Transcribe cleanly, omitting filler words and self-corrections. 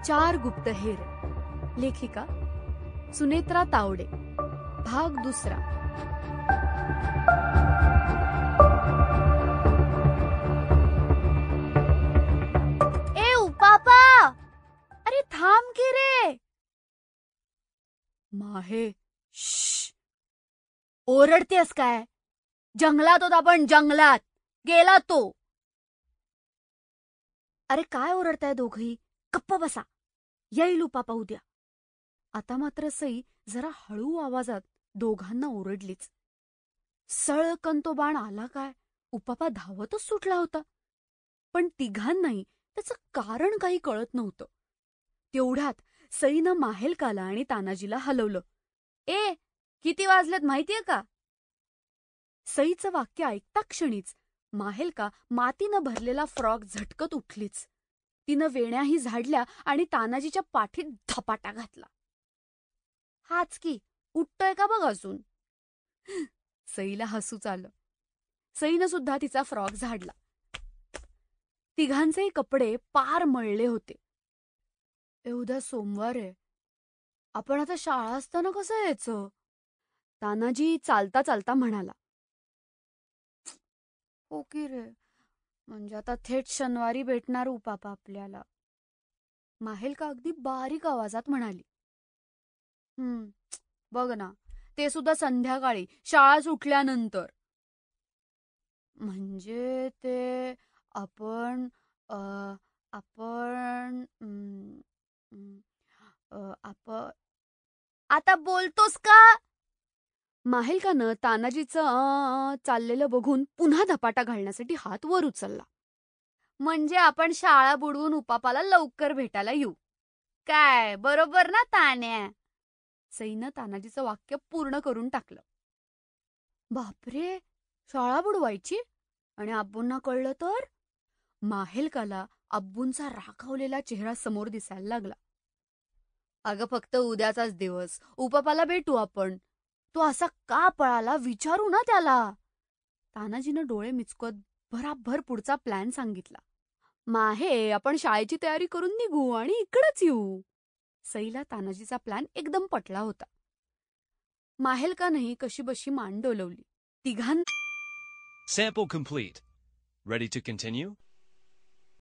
चार गुप्तहेर. लेखिका सुनेत्रा तावडे. भाग दुसरा. ए उपापा, अरे थांब की रे. माहे, श्श, ओरडतेस काय? जंगलात होता आपण, जंगलात गेला तो. अरे काय ओरडताय दोघही? गप्प बसा, येईल उपापा उद्या. आता मात्र सई जरा हळू आवाजात दोघांना ओरडलीच. सळकन तो बाण आला काय, उपापा धावतच सुटला होता. पण तिघांनाही त्याचं कारण काही कळत नव्हतं. तेवढ्यात सईनं माहेलकाला आणि तानाजीला हलवलं. ए, किती वाजलेत माहितीये का? सईचं वाक्य ऐकता क्षणीच माहेलका मातीनं भरलेला फ्रॉक झटकत उठलीच. तिनं वेण्याही झाडल्या आणि तानाजीच्या पाठीत धपाटा घातला. हाच की, उठतोय का बघ अजून. सईला हसूच आलं. सईनं सुद्धा तिचा फ्रॉक झाडला. तिघांचे कपडे पार मळले होते. उद्या सोमवार आहे, आपण आता शाळा असताना कसं यायचं? तानाजी चालता चालता म्हणाला. हो की रे, म्हणजे आता थेट शनिवारी भेटणार उपापा आपल्याला. माहेलका अगदी बारीक आवाजात म्हणाली. बघ ना, ते सुद्धा संध्याकाळी, शाळा सुटल्यानंतर. म्हणजे ते आपण आपण आपण आता बोलतोस का? माहेलकानं तानाजीचं चाललेलं बघून पुन्हा धपाटा घालण्यासाठी हात वर उचलला. म्हणजे आपण शाळा बुडवून उपापाला लवकर भेटायला येऊ. काय बरोबर ना तान्या? सईनं तानाजीचं वाक्य पूर्ण करून टाकलं. बापरे, शाळा बुडवायची? आणि अब्बूंना कळलं तर? माहेलकाला अब्बूंचा राखावलेला चेहरा समोर दिसायला लागला. अगं फक्त उद्याचाच दिवस, उपापाला भेटू आपण. तो असा का पळाला विचारू ना त्याला. तानाजीनं डोळे मिचकत भराभर पुढचा प्लॅन सांगितला. माहे, आपण शाळेची तयारी करून निघू आणि इकडंच येऊ. सईला तानाजीचा प्लॅन एकदम पटला होता. माहेलकानंही कशीबशी मान डोलवली. तिघां Sample complete. Ready to continue?